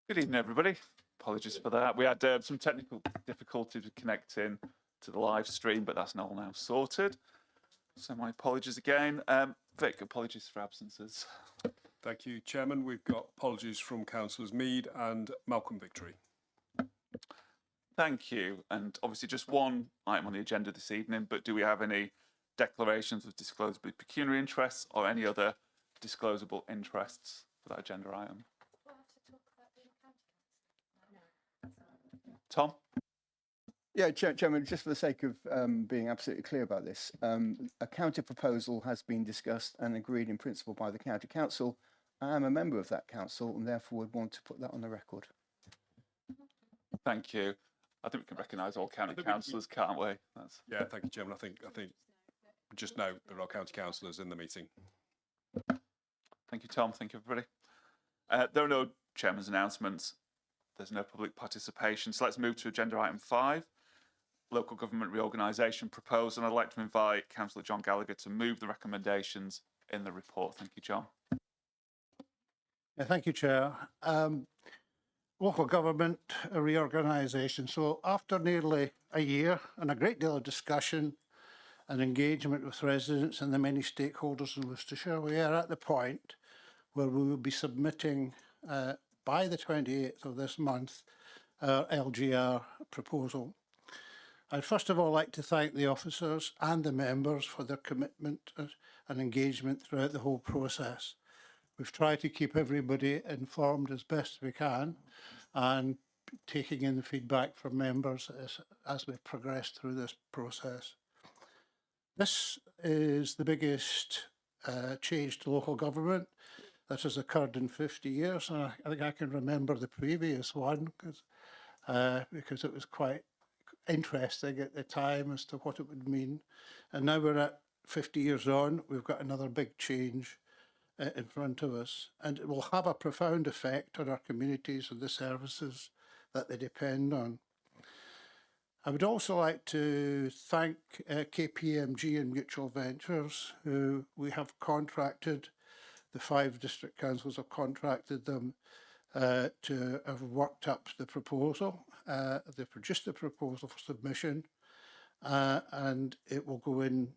Good evening, everybody. Apologies for that. We had some technical difficulties with connecting to the live stream, but that's all now sorted. So my apologies again. Vic, apologies for absences. Thank you, Chairman. We've got apologies from Councillors Mead and Malcolm Victory. Thank you. And obviously just one item on the agenda this evening, but do we have any declarations of disclosable pecuniary interests or any other disclosable interests for that agenda item? Tom? Yeah, Chairman, just for the sake of being absolutely clear about this, a counter proposal has been discussed and agreed in principle by the County Council. I am a member of that council and therefore would want to put that on the record. Thank you. I think we can recognise all county councillors, can't we? Yeah, thank you, Chairman. I think just note there are county councillors in the meeting. Thank you, Tom. Thank you, everybody. There are no chairman's announcements. There's no public participation. So let's move to agenda item 5, local government reorganisation proposal. And I'd like to invite Councillor John Gallagher to move the recommendations in the report. Thank you, John. Yeah, thank you, Chair. Local government reorganisation. So after nearly a year and a great deal of discussion and engagement with residents and the many stakeholders in Worcestershire, we are at the point where we will be submitting by the 28th of this month our LGR proposal. I'd first of all like to thank the officers and the members for their commitment and engagement throughout the whole process. We've tried to keep everybody informed as best we can and taking in the feedback from members as we progress through this process. This is the biggest change to local government that has occurred in 50 years. And I think I can remember the previous one because it was quite interesting at the time as to what it would mean. And now we're at 50 years on, we've got another big change in front of us, and it will have a profound effect on our communities and the services that they depend on. I would also like to thank KPMG and Mutual Ventures, who we have contracted, the 5 district councils have contracted them to have worked up the proposal. They produced the proposal for submission and it will go in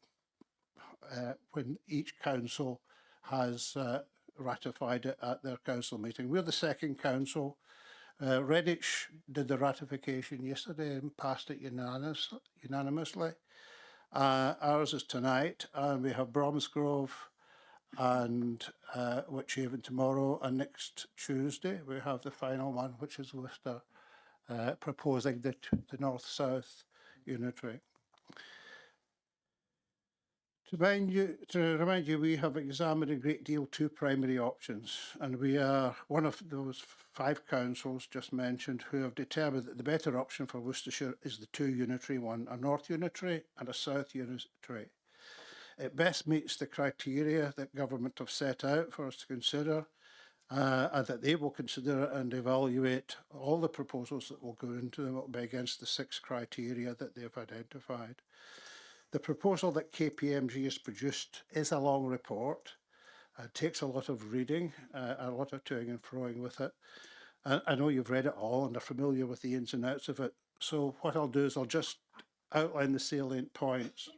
when each council has ratified it at their council meeting. We're the second council. Redditch did the ratification yesterday and passed it unanimously. Ours is tonight, and we have Bromsgrove and Wychavon tomorrow, and next Tuesday we have the final one, which is Worcester, proposing the north-south unitary. To remind you, we have examined a great deal 2 primary options, and we are one of those 5 councils just mentioned who have determined that the better option for Worcestershire is the 2 unitary one, a north unitary and a south unitary. It best meets the criteria that government have set out for us to consider, and that they will consider and evaluate all the proposals that will go into them. It will be against the 6 criteria that they've identified. The proposal that KPMG has produced is a long report. It takes a lot of reading, a lot of toing and froing with it. I know you've read it all and are familiar with the ins and outs of it. So what I'll do is I'll just outline the salient points.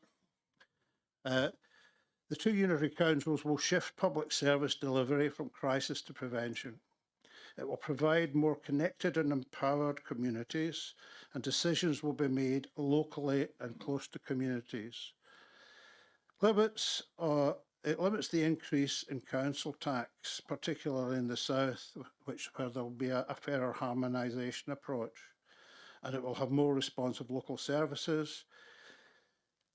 The 2 unitary councils will shift public service delivery from crisis to prevention. It will provide more connected and empowered communities, and decisions will be made locally and close to communities. It limits the increase in council tax, particularly in the south, where there will be a fairer harmonisation approach, and it will have more responsive local services.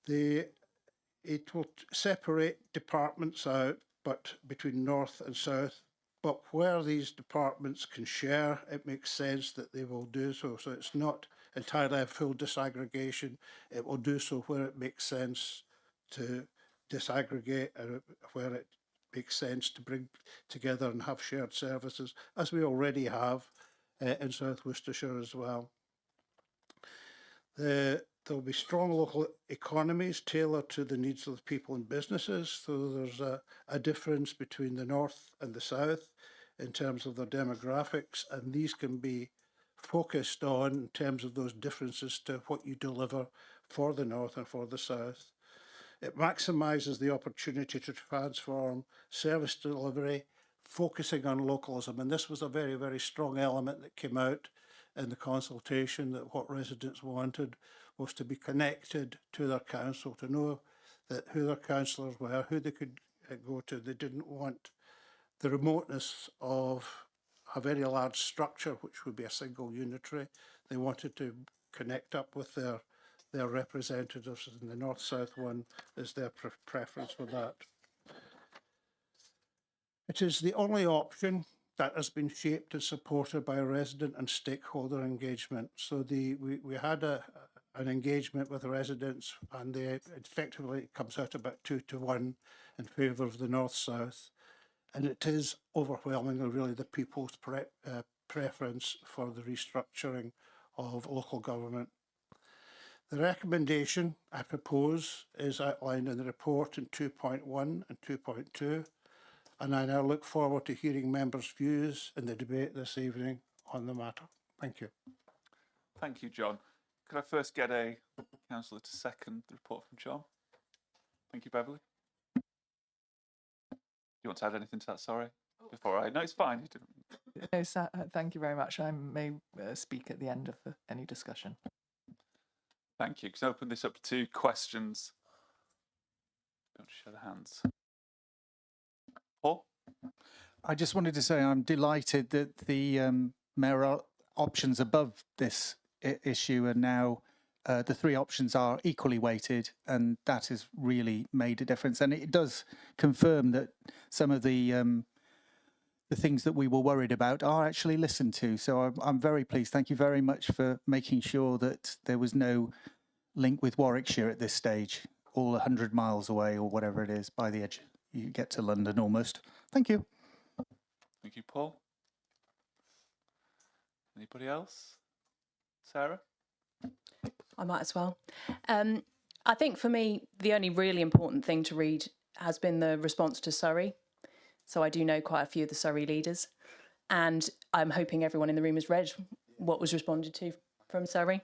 It will separate departments out, but between north and south. But where these departments can share, it makes sense that they will do so. So it's not entirely a full disaggregation. It will do so where it makes sense to disaggregate, where it makes sense to bring together and have shared services, as we already have in South Worcestershire as well. There will be strong local economies tailored to the needs of the people and businesses. So there's a difference between the north and the south in terms of their demographics, and these can be focused on in terms of those differences to what you deliver for the north and for the south. It maximises the opportunity to transform service delivery, focusing on localism. And this was a very, very strong element that came out in the consultation, that what residents wanted was to be connected to their council, to know that who their councillors were, who they could go to. They didn't want the remoteness of a very large structure, which would be a single unitary. They wanted to connect up with their representatives, and the north-south one is their preference for that. It is the only option that has been shaped and supported by resident and stakeholder engagement. So we had an engagement with the residents, and effectively it comes out about 2-1 in favour of the north-south. And it is overwhelmingly really the people's preference for the restructuring of local government. The recommendation I propose is outlined in the report in 2.1 and 2.2, and I now look forward to hearing members' views in the debate this evening on the matter. Thank you. Thank you, John. Could I first get a councillor to second the report from John? Thank you, Beverly. Do you want to add anything to that? Sorry. Before I... No, it's fine. You didn't. No, thank you very much. I may speak at the end of any discussion. Thank you. Can I open this up to questions? Don't show the hands. Paul? I just wanted to say I'm delighted that the mayoral options above this issue are now, the three options are equally weighted, and that has really made a difference. And it does confirm that some of the things that we were worried about are actually listened to. So I'm very pleased. Thank you very much for making sure that there was no link with Warwickshire at this stage, all 100 miles away or whatever it is by the edge. You get to London almost. Thank you. Thank you, Paul. Anybody else? Sarah? I might as well. I think for me, the only really important thing to read has been the response to Surrey. So I do know quite a few of the Surrey leaders, and I'm hoping everyone in the room has read what was responded to from Surrey.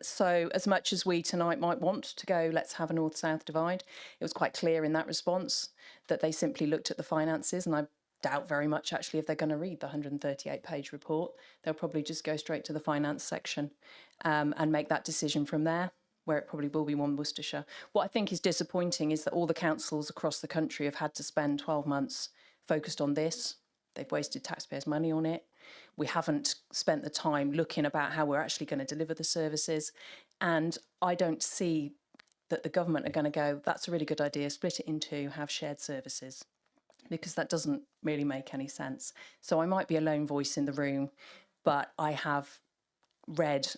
So as much as we tonight might want to go, let's have a north-south divide, it was quite clear in that response that they simply looked at the finances, and I doubt very much actually if they're going to read the 138-page report. They'll probably just go straight to the finance section and make that decision from there, where it probably will be one Worcestershire. What I think is disappointing is that all the councils across the country have had to spend 12 months focused on this. They've wasted taxpayers' money on it. We haven't spent the time looking about how we're actually going to deliver the services. And I don't see that the government are going to go, that's a really good idea, split it in two, have shared services, because that doesn't really make any sense. So I might be a lone voice in the room, but I have read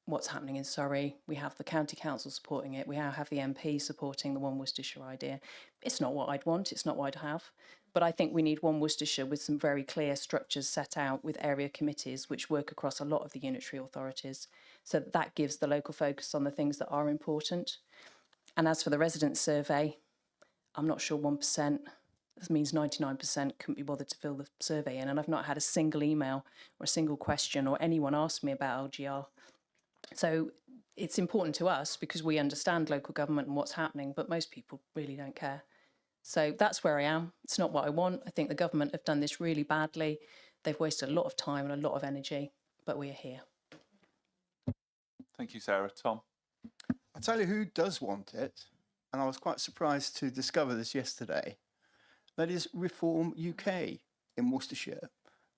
what's happening in Surrey. We have the county council supporting it. We now have the MP supporting the One Worcestershire idea. It's not what I'd want. It's not what I'd have. But I think we need One Worcestershire with some very clear structures set out with area committees which work across a lot of the unitary authorities. So that gives the local focus on the things that are important. And as for the resident survey, I'm not sure 1%. This means 99% couldn't be bothered to fill the survey in. And I've not had a single email or a single question or anyone ask me about LGR. So it's important to us because we understand local government and what's happening, but most people really don't care. So that's where I am. It's not what I want. I think the government have done this really badly. They've wasted a lot of time and a lot of energy, but we're here. Thank you, Sarah. Tom? I'll tell you who does want it, and I was quite surprised to discover this yesterday. That is Reform UK in Worcestershire,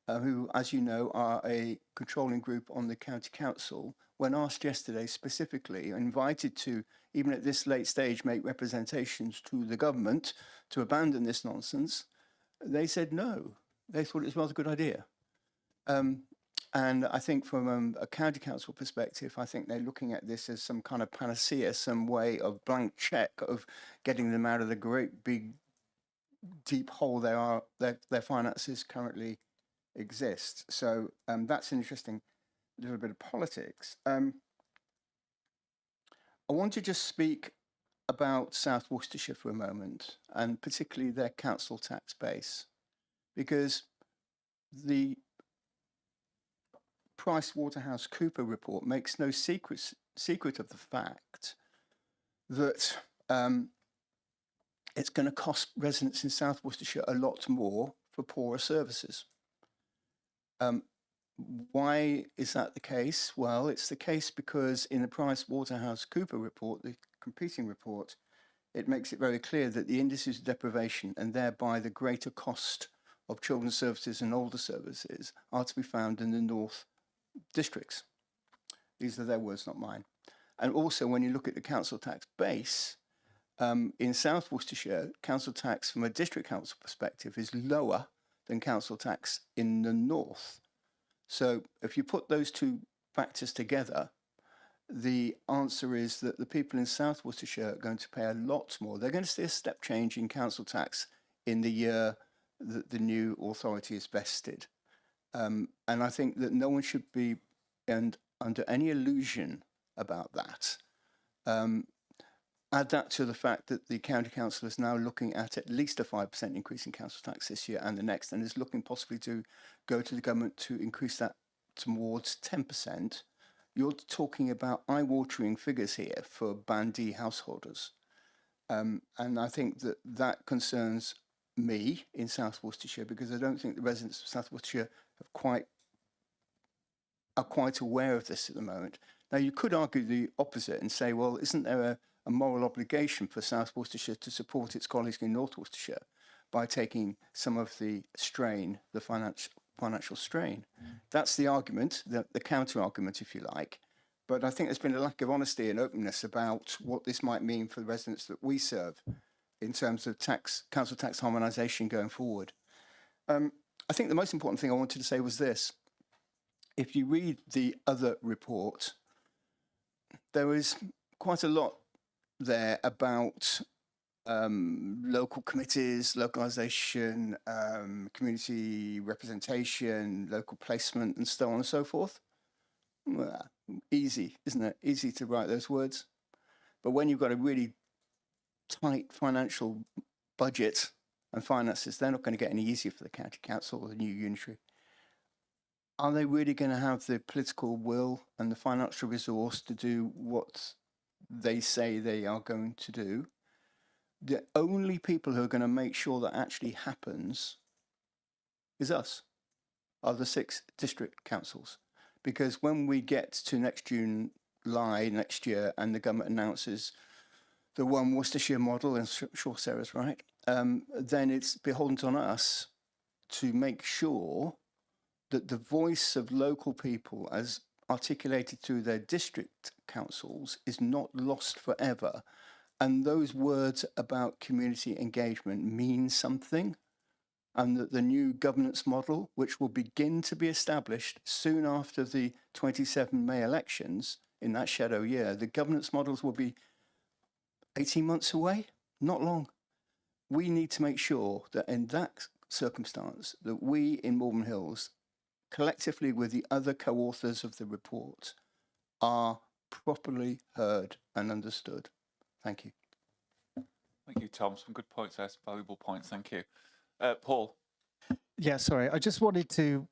who, as you know, are a controlling group on the county council. When asked yesterday specifically, invited to, even at this late stage, make representations to the government to abandon this nonsense, they said no. They thought it was a rather good idea. And I think from a county council perspective, I think they're looking at this as some kind of panacea, some way of blank check of getting them out of the great big deep hole their finances currently exist. So that's an interesting little bit of politics. I want to just speak about South Worcestershire for a moment, and particularly their council tax base, because the PricewaterhouseCooper report makes no secret of the fact that it's going to cost residents in South Worcestershire a lot more for poorer services. Why is that the case? Well, it's the case because in the PricewaterhouseCooper report, the competing report, it makes it very clear that the indices of deprivation and thereby the greater cost of children's services and older services are to be found in the North districts. These are their words, not mine. And also, when you look at the council tax base, in South Worcestershire, council tax from a district council perspective is lower than council tax in the North. So if you put those two factors together, the answer is that the people in South Worcestershire are going to pay a lot more. They're going to see a step change in council tax in the year that the new authority is vested. And I think that no one should be under any illusion about that. Add that to the fact that the county council is now looking at least a 5% increase in council tax this year and the next, and is looking possibly to go to the government to increase that towards 10%. You're talking about eye-watering figures here for Band D householders. And I think that that concerns me in South Worcestershire, because I don't think the residents of South Worcestershire are quite aware of this at the moment. Now, you could argue the opposite and say, well, isn't there a moral obligation for South Worcestershire to support its colleagues in North Worcestershire by taking some of the strain, the financial strain? That's the argument, the counter argument, if you like. But I think there's been a lack of honesty and openness about what this might mean for the residents that we serve in terms of council tax harmonisation going forward. I think the most important thing I wanted to say was this. If you read the other report, there is quite a lot there about local committees, localisation, community representation, local placement, and so on and so forth. Well, easy, isn't it? Easy to write those words. But when you've got a really tight financial budget and finances, they're not going to get any easier for the county council or the new unitary. Are they really going to have the political will and the financial resource to do what they say they are going to do? The only people who are going to make sure that actually happens is us, are the 6 district councils. Because when we get to next July next year and the government announces the One Worcestershire model, and sure Sarah's right, then it's beholden on us to make sure that the voice of local people as articulated through their district councils is not lost forever. And those words about community engagement mean something, and that the new governance model, which will begin to be established soon after the 27 May elections, in that shadow year, the governance models will be 18 months away, not long. We need to make sure that in that circumstance, that we in Malvern Hills, collectively with the other co-authors of the report, are properly heard and understood. Thank you. Thank you, Tom. Some good points there, some valuable points. Thank you. Paul. Yeah, sorry. I just wanted to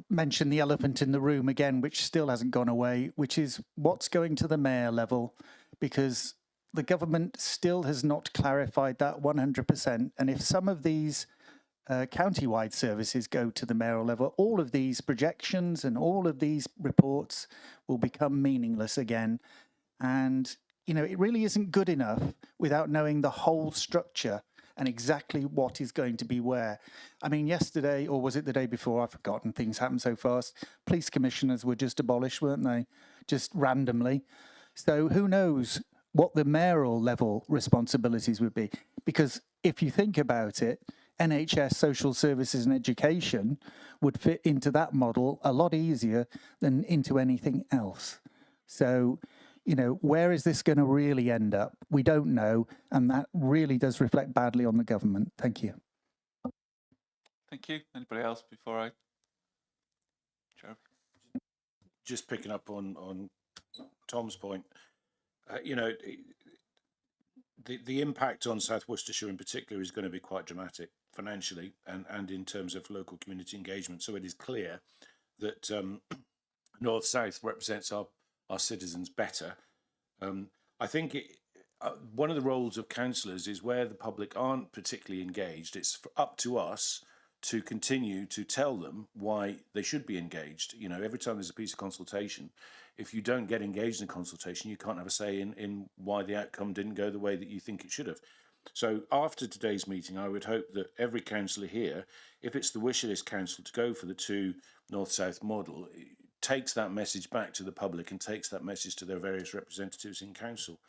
mention the elephant in the room again, which still hasn't gone away, which is what's going to the mayor level, because the government still has not clarified that 100%. And if some of these county-wide services go to the mayoral level, all of these projections and all of these reports will become meaningless again. And, you know, it really isn't good enough without knowing the whole structure and exactly what is going to be where. I mean, yesterday, or was it the day before? I've forgotten, things happen so fast. Police commissioners were just abolished, weren't they? Just randomly. So who knows what the mayoral level responsibilities would be? Because if you think about it, NHS, social services and education would fit into that model a lot easier than into anything else. So, you know, where is this going to really end up? We don't know, and that really does reflect badly on the government. Thank you. Thank you. Anybody else before I... Jeremy? Just picking up on Tom's point, you know, the impact on South Worcestershire in particular is going to be quite dramatic. financially and in terms of local community engagement. So it is clear that North South represents our citizens better. I think one of the roles of councillors is where the public aren't particularly engaged, it's up to us to continue to tell them why they should be engaged. You know, every time there's a piece of consultation, if you don't get engaged in consultation, you can't have a say in why the outcome didn't go the way that you think it should have. So after today's meeting, I would hope that every councillor here, if it's the wish of this council to go for the 2 North-South model, takes that message back to the public and takes that message to their various representatives in council.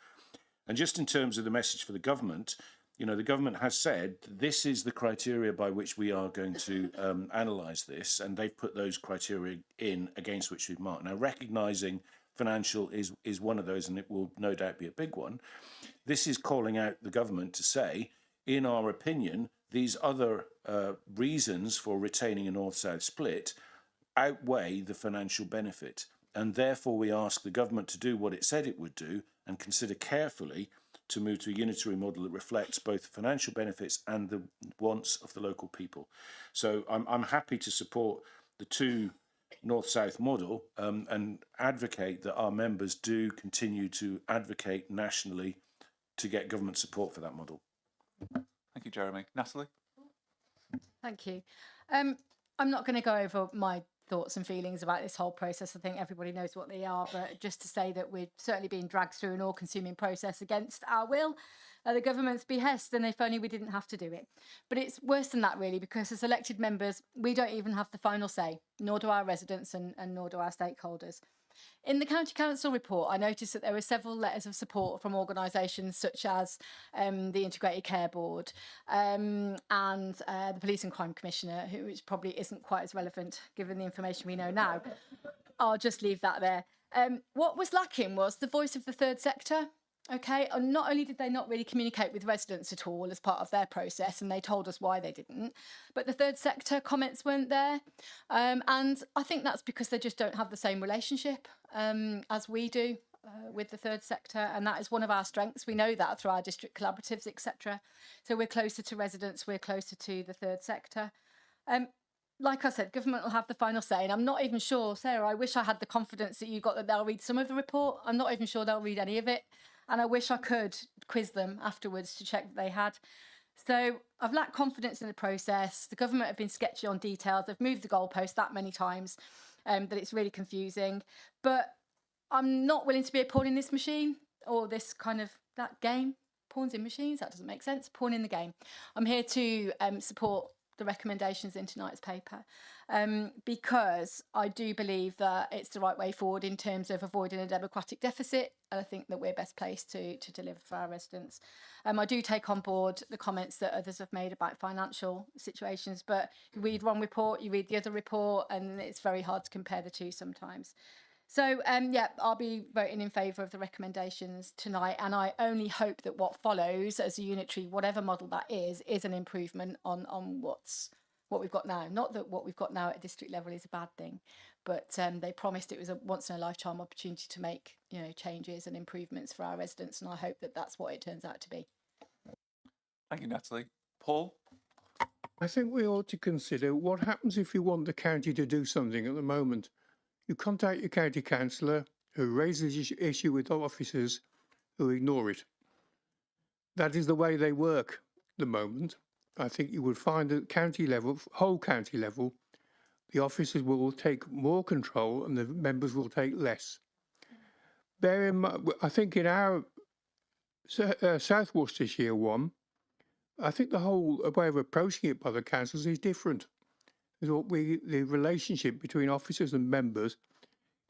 And just in terms of the message for the government, you know, the government has said this is the criteria by which we are going to analyse this, and they've put those criteria in against which we've marked. Now, recognising financial is one of those, and it will no doubt be a big one. This is calling out the government to say, in our opinion, these other reasons for retaining a North-South split outweigh the financial benefit. And therefore, we ask the government to do what it said it would do and consider carefully to move to a unitary model that reflects both the financial benefits and the wants of the local people. So I'm happy to support the 2 North-South model and advocate that our members do continue to advocate nationally to get government support for that model. Thank you, Jeremy. Natalie? Thank you. I'm not going to go over my thoughts and feelings about this whole process. I think everybody knows what they are, but just to say that we're certainly being dragged through an all-consuming process against our will, at the government's behest, and if only we didn't have to do it. But it's worse than that, really, because as elected members, we don't even have the final say, nor do our residents and nor do our stakeholders. In the County Council report, I noticed that there were several letters of support from organisations such as the Integrated Care Board and the Police and Crime Commissioner, which probably isn't quite as relevant given the information we know now. I'll just leave that there. What was lacking was the voice of the third sector. Okay, and not only did they not really communicate with residents at all as part of their process, and they told us why they didn't, but the third sector comments weren't there. And I think that's because they just don't have the same relationship as we do with the third sector, and that is one of our strengths. We know that through our district collaboratives, etc. So we're closer to residents, we're closer to the third sector. Like I said, government will have the final say, and I'm not even sure, Sarah, I wish I had the confidence that you got that they'll read some of the report. I'm not even sure they'll read any of it. And I wish I could quiz them afterwards to check that they had. So I've lacked confidence in the process. The government have been sketchy on details. They've moved the goalpost that many times that it's really confusing. But I'm not willing to be a pawn in this machine or this kind of that game. Pawns in machines, that doesn't make sense. Pawn in the game. I'm here to support the recommendations in tonight's paper because I do believe that it's the right way forward in terms of avoiding a democratic deficit, and I think that we're best placed to deliver for our residents. I do take on board the comments that others have made about financial situations, but you read one report, you read the other report, and it's very hard to compare the two sometimes. So, yeah, I'll be voting in favour of the recommendations tonight, and I only hope that what follows as a unitary, whatever model that is an improvement on what we've got now. Not that what we've got now at district level is a bad thing, but they promised it was a once-in-a-lifetime opportunity to make, you know, changes and improvements for our residents, and I hope that that's what it turns out to be. Thank you, Natalie. Paul? I think we ought to consider what happens if you want the county to do something at the moment. You contact your county councillor who raises the issue with officers who ignore it. That is the way they work at the moment. I think you would find at county level, whole county level, the officers will take more control and the members will take less. Bear in mind, I think in our South Worcestershire one, I think the whole way of approaching it by the councils is different. The relationship between officers and members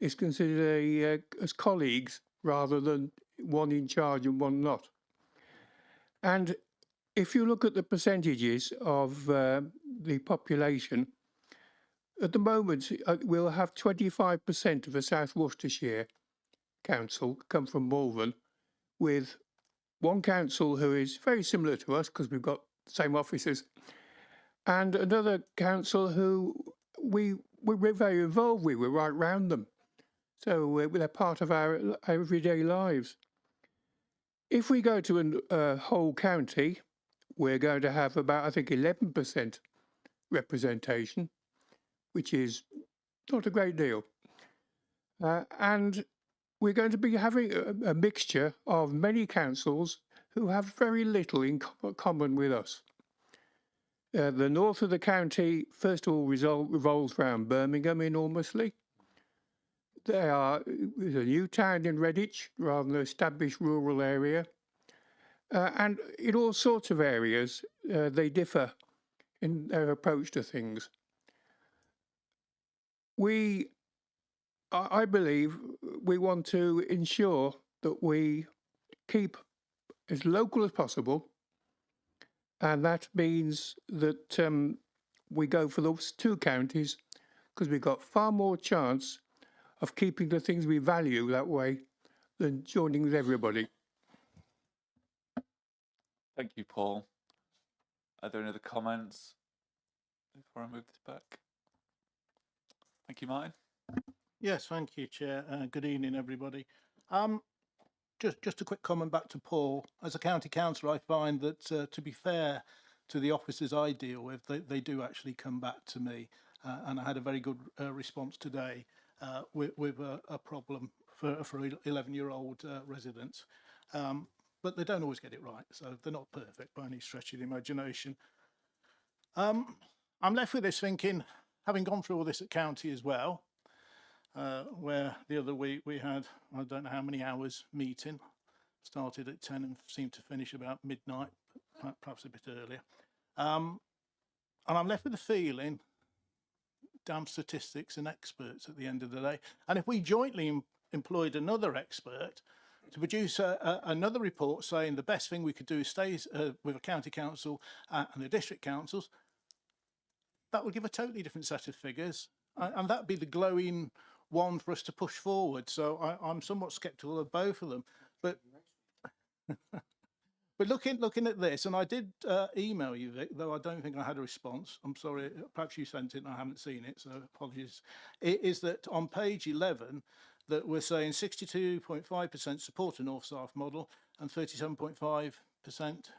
is considered as colleagues rather than one in charge and one not. And if you look at the percentages of the population, at the moment we'll have 25% of the South Worcestershire Council come from Malvern, with one council who is very similar to us because we've got the same officers, and another council who we're very involved with. We're right round them. So they're part of our everyday lives. If we go to a whole county, we're going to have about, I think, 11% representation, which is not a great deal. And we're going to be having a mixture of many councils who have very little in common with us. The north of the county, first of all, revolves around Birmingham enormously. There's a new town in Redditch rather than an established rural area. And in all sorts of areas, they differ in their approach to things. I believe we want to ensure that we keep as local as possible, and that means that we go for those two counties because we've got far more chance of keeping the things we value that way than joining with everybody. Thank you, Paul. Are there any other comments before I move this back? Thank you, Martin. Yes, thank you, Chair. Good evening, everybody. Just a quick comment back to Paul. As a county councillor, I find that, to be fair to the officers I deal with, they do actually come back to me. And I had a very good response today with a problem for 11-year-old residents. But they don't always get it right, so they're not perfect by any stretch of the imagination. I'm left with this thinking, having gone through all this at county as well, where the other week we had, I don't know how many hours meeting, started at 10 and seemed to finish about midnight, perhaps a bit earlier. And I'm left with the feeling, damn statistics and experts at the end of the day. And if we jointly employed another expert to produce another report saying the best thing we could do is stay with a county council and the district councils, that would give a totally different set of figures. And that'd be the glowing one for us to push forward. So I'm somewhat sceptical of both of them. But but looking at this, and I did email you, Vic, though I don't think I had a response. I'm sorry, perhaps you sent it and I haven't seen it, so apologies. It is that on page 11, that we're saying 62.5% support a North-South model and 37.5%.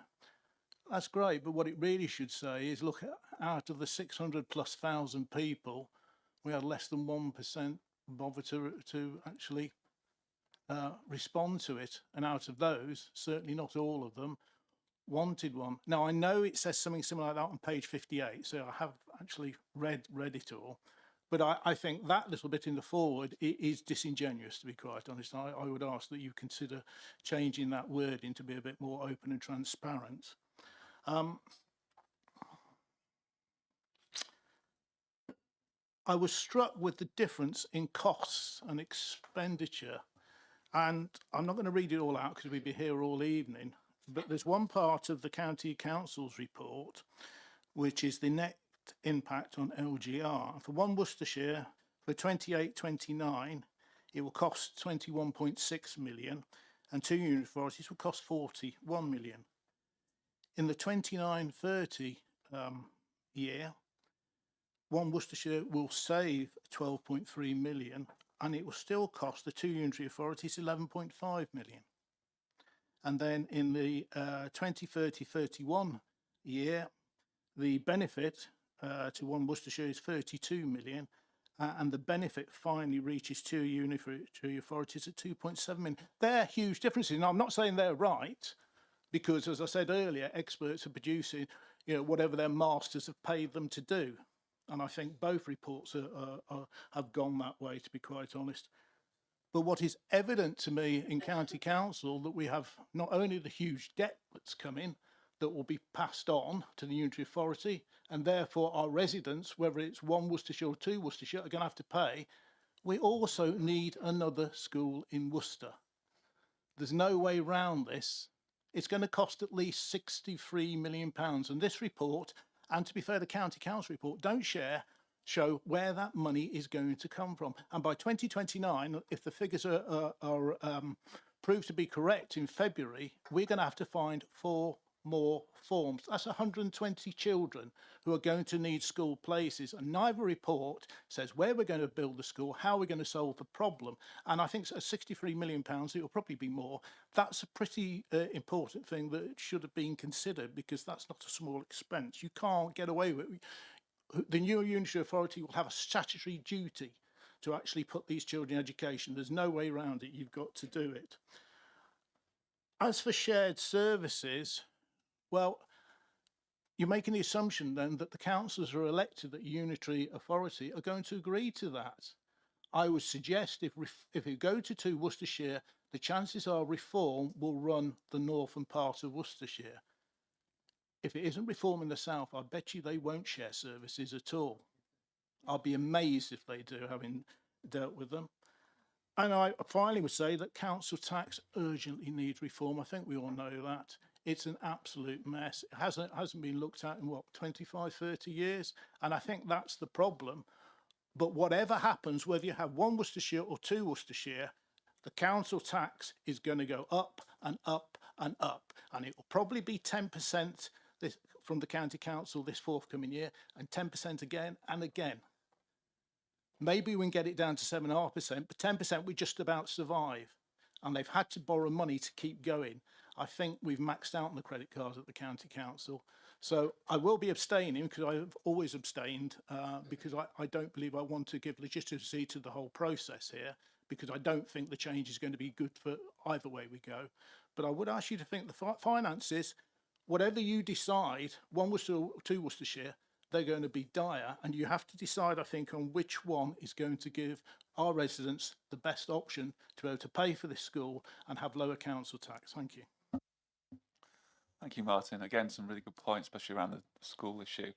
That's great, but what it really should say is, look, out of the 600,000+ people, we had less than 1% bother to actually respond to it. And out of those, certainly not all of them wanted one. Now, I know it says something similar like that on page 58, so I have actually read it all. But I think that little bit in the forward is disingenuous, to be quite honest. I would ask that you consider changing that wording to be a bit more open and transparent. I was struck with the difference in costs and expenditure. And I'm not going to read it all out because we'd be here all evening. But there's one part of the County Council's report, which is the net impact on LGR. For one Worcestershire, for 28-29, it will cost 21.6 million, and two unit authorities will cost 41 million. In the 29-30 year, one Worcestershire will save 12.3 million, and it will still cost the two unitary authorities 11.5 million. And then in the 2030-31 year, the benefit to one Worcestershire is 32 million, and the benefit finally reaches two unitary authorities at 2.7 million. They're huge differences. Now, I'm not saying they're right, because as I said earlier, experts are producing, whatever their masters have paid them to do. And I think both reports have gone that way, to be quite honest. But what is evident to me in County Council, that we have not only the huge debt that's coming, that will be passed on to the unitary authority, and therefore our residents, whether it's one Worcestershire or two Worcestershire, are going to have to pay. We also need another school in Worcester. There's no way round this. It's going to cost at least £63 million. And this report, and to be fair, the County Council report, don't show where that money is going to come from. And by 2029, if the figures are proved to be correct in February, we're going to have to find £4 more forms. That's 120 children who are going to need school places, and neither report says where we're going to build the school, how we're going to solve the problem. And I think at £63 million, it will probably be more. That's a pretty important thing that should have been considered, because that's not a small expense. You can't get away with it. The new unitary authority will have a statutory duty to actually put these children in education. There's no way around it. You've got to do it. As for shared services, well, you're making the assumption then that the councillors who are elected at unitary authority are going to agree to that. I would suggest if you go to 2 Worcestershire, the chances are Reform will run the northern part of Worcestershire. If it isn't Reform in the south, I bet you they won't share services at all. I'll be amazed if they do, having dealt with them. And I finally would say that council tax urgently needs reform. I think we all know that. It's an absolute mess. It hasn't been looked at in, what, 25, 30 years? And I think that's the problem. But whatever happens, whether you have 1 Worcestershire or 2 Worcestershire, the council tax is going to go up and up and up. And it will probably be 10% from the county council this forthcoming year, and 10% again and again. Maybe we can get it down to 7.5%, but 10% we just about survive. And they've had to borrow money to keep going. I think we've maxed out on the credit cards at the county council. So I will be abstaining, because I've always abstained, because I don't believe I want to give legitimacy to the whole process here, because I don't think the change is going to be good for either way we go. But I would ask you to think the finances, whatever you decide, 1 Worcestershire or 2 Worcestershire, they're going to be dire, and you have to decide, I think, on which one is going to give our residents the best option to be able to pay for this school and have lower council tax. Thank you. Thank you, Martin. Again, some really good points, especially around the school issue.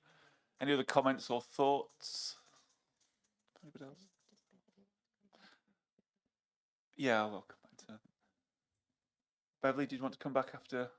Any other comments or thoughts? Anybody else? Yeah, I'll come back to Beverly. Did you want to come back after?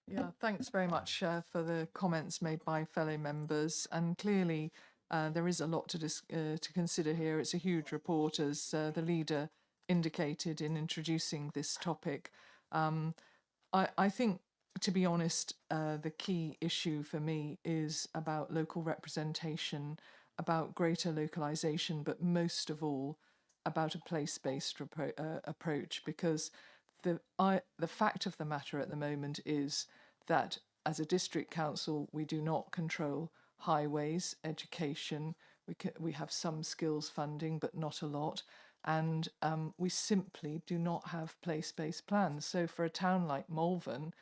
Yeah, thanks very much for the comments made by fellow members. And clearly, there is a lot to consider here. It's a huge report, as the leader indicated in introducing this topic. I think, to be honest, the key issue for me is about local representation, about greater localisation, but most of all, about a place-based approach, because the fact of the matter at the moment is that as a district council, we do not control highways, education. We have some skills funding, but not a lot. And we simply do not have place-based plans. So for a town like Malvern,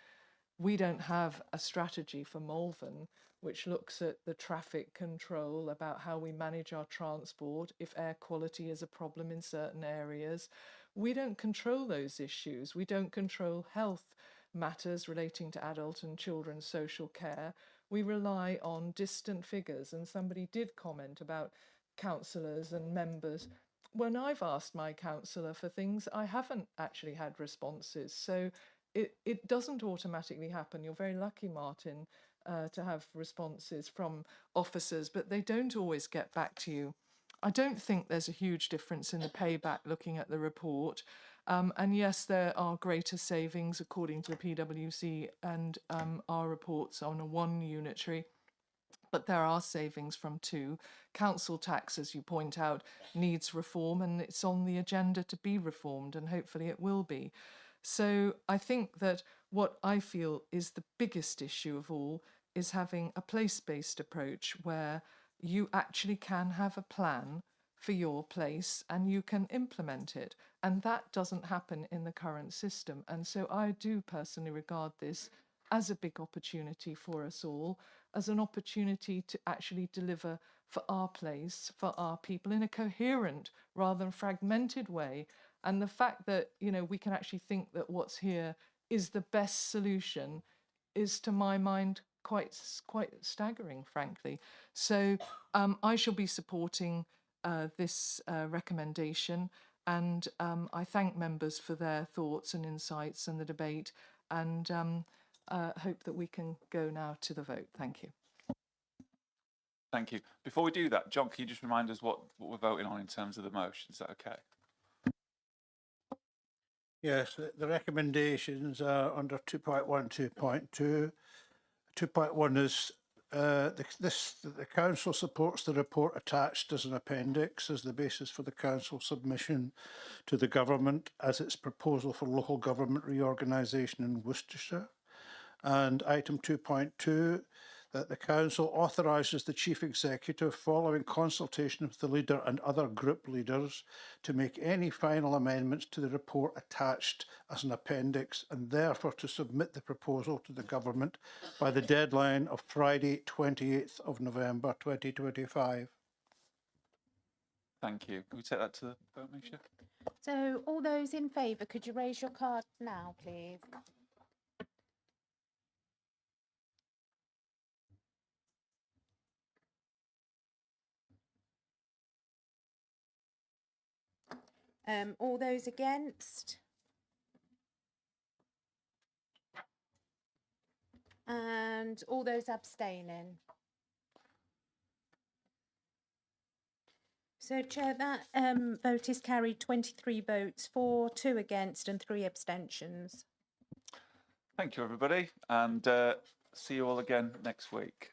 we don't have a strategy for Malvern which looks at the traffic control, about how we manage our transport, if air quality is a problem in certain areas. We don't control those issues. We don't control health matters relating to adult and children's social care. We rely on distant figures, and somebody did comment about councillors and members. When I've asked my councillor for things, I haven't actually had responses. So it doesn't automatically happen. You're very lucky, Martin, to have responses from officers, but they don't always get back to you. I don't think there's a huge difference in the payback looking at the report. And yes, there are greater savings according to the PwC and our reports on a 1 unitary, but there are savings from 2. Council tax, as you point out, needs reform, and it's on the agenda to be reformed, and hopefully it will be. So I think that what I feel is the biggest issue of all is having a place-based approach where you actually can have a plan for your place and you can implement it. And that doesn't happen in the current system. And so I do personally regard this as a big opportunity for us all, as an opportunity to actually deliver for our place, for our people, in a coherent rather than fragmented way. And the fact that, you know, we can actually think that what's here is the best solution is, to my mind, quite staggering, frankly. So I shall be supporting this recommendation, and I thank members for their thoughts and insights and the debate, and hope that we can go now to the vote. Thank you. Thank you. Before we do that, John, can you just remind us what we're voting on in terms of the motion? Is that okay? Yes, the recommendations are under 2.1, 2.2. 2.1 is the council supports the report attached as an appendix as the basis for the council submission to the government as its proposal for local government reorganisation in Worcestershire. And item 2.2, that the council authorises the chief executive, following consultation with the leader and other group leaders, to make any final amendments to the report attached as an appendix, and therefore to submit the proposal to the government by the deadline of Friday 28th of November 2025. Thank you. Can we take that to the vote, Misha? So all those in favour, could you raise your card now, please? All those against? And all those abstaining? So, Chair, that vote is carried 23 votes for, 2 against and 3 abstentions. Thank you, everybody, and see you all again next week.